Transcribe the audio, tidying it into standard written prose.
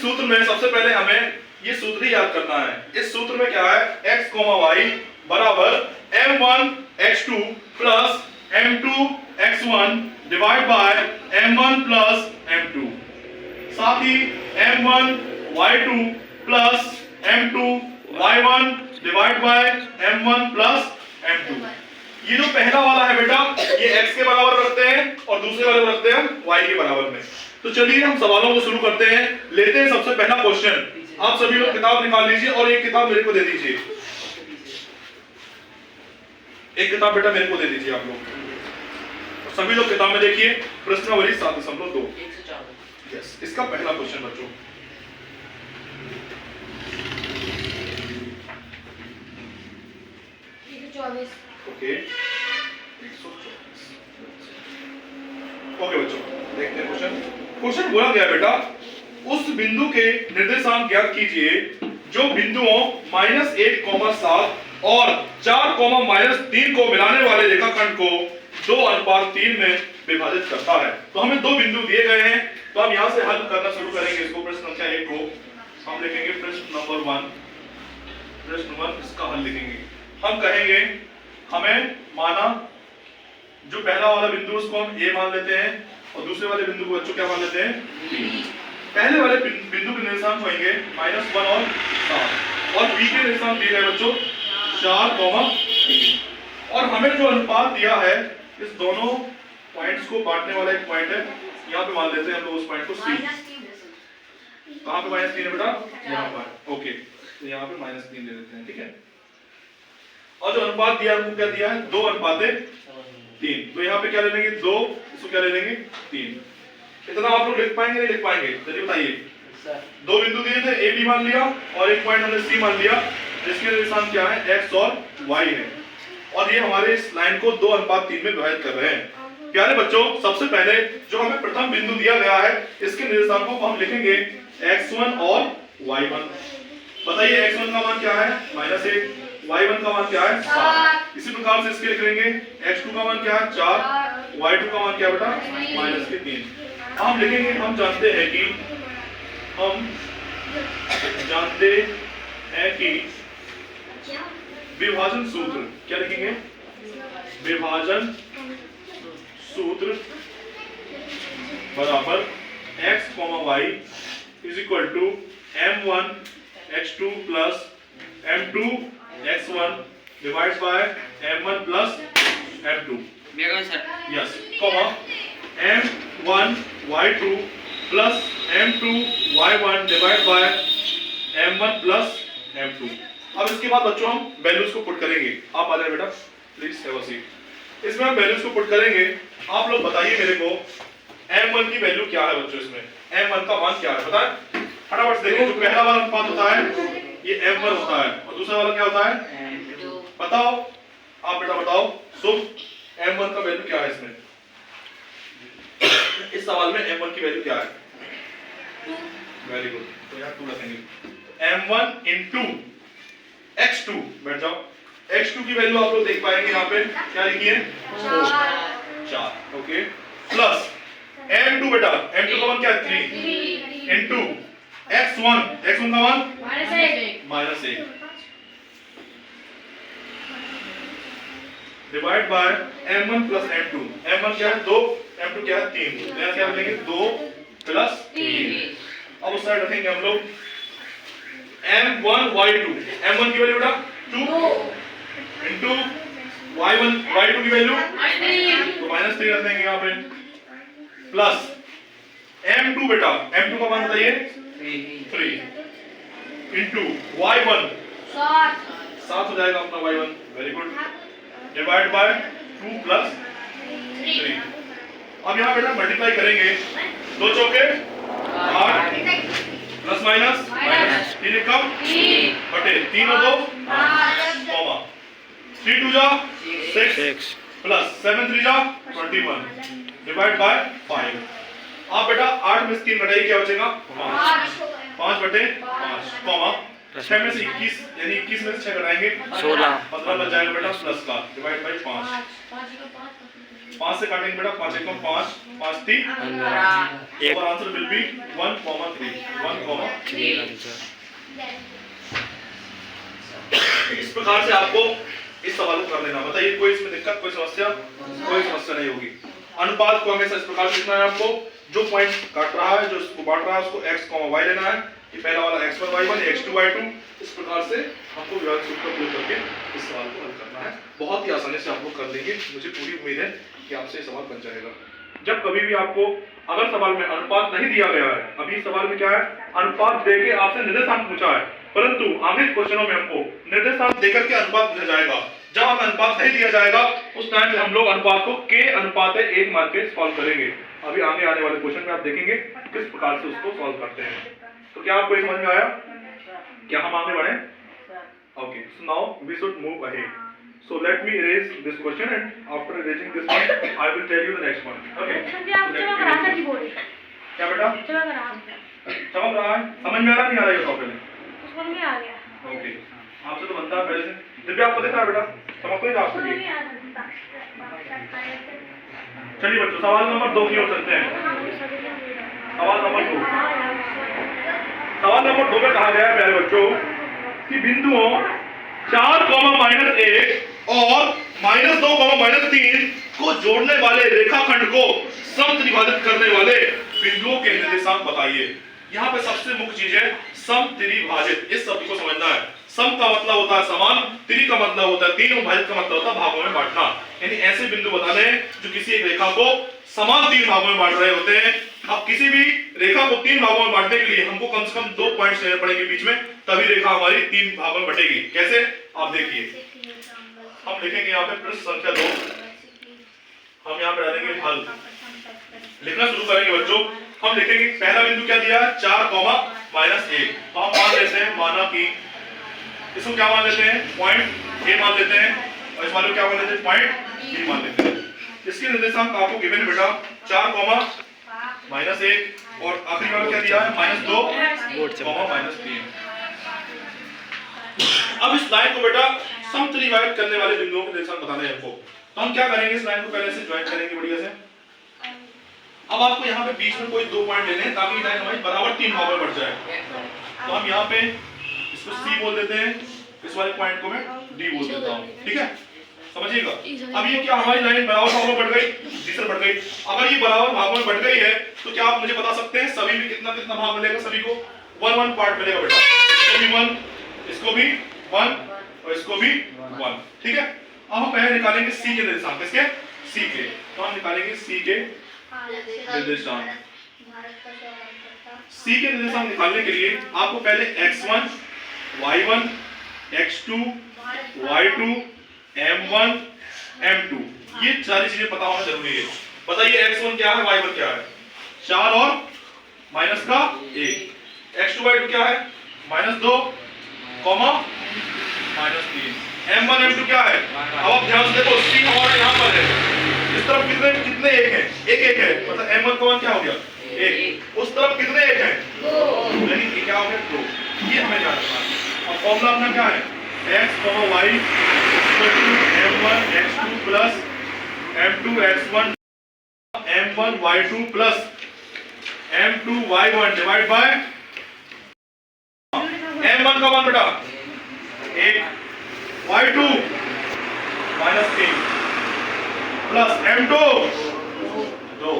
इस सूत्र में सबसे पहले हमें ये सूत्र ही याद करना है। इस सूत्र में क्या है, x, y बराबर m1 x2 plus m2 x1 divide by m1 plus m2, साथ ही m1 y2 plus m2 y1 divide by m1 plus m2। ये जो पहला वाला है बेटा, ये x के बराबर रखते हैं और दूसरे वाले को रखते हैं y के बराबर में। तो चलिए हम सवालों को शुरू करते हैं। लेते हैं सबसे पहला क्वेश्चन। आप सभी लोग किताब निकाल लीजिए और एक किताब मेरे को दे दीजिए। एक किताब बेटा मेरे को दे दीजिए आप लोग। सभी लोग किताब में देखिए, प्रश्नावली 7.2। यस, इसका पहला क्वेश्चन बच्चों। ओके, ओके बच्चों, देखते हैं क्वेश्चन। क्वेश्चन बोला गया बेटा, उस बिंदु के निर्देशांक ज्ञात कीजिए जो बिंदुओं -1,7 और 4,-3 को मिलाने वाले रेखाखंड को 2:3 में विभाजित करता है। तो हमें दो बिंदु दिए गए हैं, तो हम यहां से हल करना शुरू करेंगे। इसको प्रश्न संख्या 1 को हम लिखेंगे प्रश्न नंबर 1। प्रश्न 1 इसका हल लिखेंगे। हम कहेंगे हमें माना जो पहला वाला बिंदु उसको हम a मान लेते हैं और दूसरे वाले बिंदु को बच्चों क्या मान लेते हैं, b। पहले वाले बिंदु के निर्देशांक होंगे -1 और 7 और b के निर्देशांक दिए गए बच्चों 4,3। और हमें जो अनुपात दिया है, इस दोनों पॉइंट्स को बांटने वाला एक पॉइंट है, यहाँ पे मान लेते हैं हम लोग उस पॉइंट को c। कहाँ पे -3 है बेटा, यहाँ पर। ओके, तो यहाँ पे -3 ले लेते हैं, ठीक है। और जो अनुपात दिया हमको क्या दिया है, 2:3। तो यहाँ पे क्या ले लेंगे, 2, इसको क्या ले लेंगे, 3। इतना आप लोग लिख पाएंगे नहीं लिख पाएंगे, चलिए बताइए। दो बिंदु दिए थे, a b मान लिया और एक पॉइंट हमने c मान लिया, जिसके निर्देशांक क्या है, x और y है। और ये हमारे इस लाइन को 2:3 में विभाजित कर रहे हैं। प्यारे बच्चों, सबसे पहले जो हमें प्रथम बिंदु दिया गया है, इसके निर्देशांकों को हम लिखेंगे x1 और y1। बताइए x1 का मान क्या है, -1, y1 का मान क्या है, 7। इसी प्रकार से इसके लिख लेंगे x2 का मान क्या है, 4, y2 का मान क्या बेटा, -3। हम लिखेंगे, हम जानते हैं कि विभाजन सूत्र, क्या लिखेंगे, विभाजन सूत्र बराबर x, y is equal to m1 x2 plus m2 x1 divide by m1 plus m2। Yes, comma m1 y2 plus m2 y1 divide by m1 plus m2। अब इसके बाद बच्चों हम वैल्यूज को पुट करेंगे। आप आ जाए बेटा, प्लीज हैव अ सीट। इसमें हम वैल्यूज को पुट करेंगे। आप लोग बताइए मेरे को m1 की वैल्यू क्या है बच्चों, इसमें m1 का मान क्या है बताएं फटाफट से। देखिए, जो पहला वाला अनुपात होता है ये m1 होता है और दूसरा वाला क्या होता है, बताओ आप बेटा बताओ शुभ, m1 का वैल्यू क्या है इसमें, इस सवाल में m1 की वैल्यू क्या है। वेरी गुड, तो यहाँ 2 रखेंगे। m1 into x2, बैठ जाओ। x2 की वैल्यू आप लोग देख पाएंगे यहाँ पे, क्या लिखी है, 4। ओके, प्लस m2 बेटा, m2 का मान क्या है, 3 into x1 का मान -1 divide by m1 plus m2। m1 क्या है, 2, m2 क्या है, 3। तो यहाँ क्या लिखेंगे, 2 प्लस 3। अब उस साइड रखेंगे हम लोग m1 y2। m1 की वैल्यू बेटा 2 into y2 की वैल्यू तो -3 रख देंगे यहाँ पे, प्लस m2 बेटा, m2 का मान बताइए 3 into y1 7 हो जाएगा अपना y1। Very good, divide by 2 plus 3। अब यहाँ बेटा मल्टीप्लाई करेंगे, 2 चौके 8 प्लस माइनस 3 कम बटे 3 और 2 कॉमा 3 2 जा 6 प्लस 7 3 जा 21 डिवाइड बाय 5। आप बेटा 8 में से 3 घटाइए, क्या बचेगा, 5 बटे 5 कॉमा 6 में से 21, यानी 21 में से 6 घटाएंगे 16, 15 बच जाएगा बेटा प्लस का, डिवाइड बाय 5। 5 से काटेंगे बेटा, 5 एकम 5, 5 3 एक और आंसर विल बी 1,3 1,3। इस प्रकार से आपको इस सवाल को कर लेना। बताइए कोई इसमें दिक्कत, कोई समस्या नहीं होगी। अनुपात को हमेशा इस प्रकार से लिखना है आपको, जो पॉइंट काट रहा है, जो इसको बांट रहा है, उसको x, y लेना है। ये पहला वाला x1 y1, x2 y2, इस प्रकार से हमको विभाजक सूत्र का प्रयोग करके इस सवाल को हल करना है। बहुत ही आसानी से आप लोग कर लेंगे, मुझे पूरी उम्मीद है कि आपसे ये सवाल बन जाएगा। जब कभी भी आपको अगर सवाल में अनुपात नहीं दिया गया है, अभी सवाल में क्या है, अनुपात देके आपसे निर्देशांक पूछा है, परंतु आगे क्वेश्चनों में हमको निर्देशांक देकर के अनुपात पूछा जाएगा। जब हमें अनुपात नहीं दिया जाएगा उस टाइम पे हम लोग अनुपात को k अनुपात 1 मान के सॉल्व करेंगे। अभी आगे आने वाले क्वेश्चन में आप देखेंगे किस प्रकार से उसको सॉल्व करते हैं। तो क्या आपको समझ में आया? क्या हम आगे बढ़े? Okay, so now we should move ahead. So let me erase this question and after erasing this one, I will tell you the next one. Okay? क्या बेटा? चमक रहा है? समझ में आ रहा नहीं आ रहा ये टॉपिक? समझ में आ गया। ओके, आपसे तो बनता है पहले से। दिव्या आपको दिख रहा है बेटा? चमक तो नहीं रहा आपको? चलिए बच्चों, सवाल नंबर 2 की ओर चलते हैं। सवाल नंबर 2। सवाल नंबर 2 में कहा गया है प्यारे बच्चों कि बिंदुओं 4, -1 और -2, -3 को जोड़ने वाले रेखाखंड को समत्रिभाजित करने वाले बिंदुओं के निर्देशांक बताइए। यहाँ पे सबसे मुख्य चीज है समत्रिभाजित। इस शब्द को समझना है। सम का मतलब होता है समान, त्रि का मतलब होता है 3 और भाजित का मतलब होता है भागों में बांटना। यानी ऐसे बिंदु बताने हैं जो किसी एक रेखा को समान 3 भागों में बांट रहे होते हैं। अब किसी भी रेखा को 3 भागों में बांटने के लिए हमको कम से कम 2 पॉइंट्स लेने पड़ेंगे बीच में, तभी रेखा हमारी 3 भागों में बटेगी। कैसे? आप देखिए, हम लिखेंगे यहाँ पे पृष्ठ संख्या 2, हम यहाँ पे डालेंगे हल, लिखना शुरू करेंगे बच्चों। हम लिखेंगे पहला बिंदु क्या दिया है, 4, -1। तो हम मान लेते हैं, माना कि इसको क्या मान लेते हैं, पॉइंट ए मान लेते हैं, और इस वाले को क्या मान लेते हैं, पॉइंट बी मान लेते हैं। इसके निर्देशांक आपको गिवन बेटा 4, -1 और आखिरी वाला क्या दिया है, -2, -3। अब इस लाइन को बेटा समत्रिभाजित करने वाले बिंदुओं के निर्देशांक बताने हैं हमको। तो हम क्या करेंगे, इस लाइन को पहले से ज्वाइन करेंगे बढ़िया से। अब आपको यहाँ पे बीच में कोई 2 पॉइंट लेने हैं ताकि लाइन हमारी बराबर 3 भागों में बढ़ जाए। तो हम यहाँ पे इसको C बोल देते हैं, इस वाले पॉइंट को मैं D बोल देता हूँ। ठीक है, समझिएगा। अब ये क्या हमारी लाइन बराबर भागों में बढ़ गई, जी सर बढ़ गई। अगर ये बराबर भागों में बढ़ गई है तो क्या आप मुझे बता सकते हैं सभी में कितना कितना भाग मिलेगा? सभी को 1 पार्ट मिलेगा बेटा। इसको भी 1, इसको भी 1 और इसको भी 1। ठीक है, अब हम पहले निकालेंगे C के निर्देशांक। किसके? C के। तो हम निकालेंगे C के निर्देशांक। C के निर्देशांक निकालने के लिए आपको पहले x1, y1, x2, y2, m1, m2 ये सारी चीजें पता होना जरूरी है। बताइए x1 क्या है, y1 क्या है? 4 और माइनस का 1। x2, y2 क्या है? -2, -3। m1, m2 क्या है? अब आप ध्यान से देखो, C हमारा यहाँ पर है, इस तरफ कितने 1 हैं? 1 है, मतलब m1 का मान क्या हो गया, 1। उस तरफ कितने 1 हैं? 2। यानी कि क्या हो गया, 2। ये हमें याद रखना है। अब फॉर्मूला अपना क्या है, x, y m1 x2 plus m2 x1 m1 y2 plus m2 y1 divide by m1 का मान बेटा 1, y2 -3 प्लस m2 2।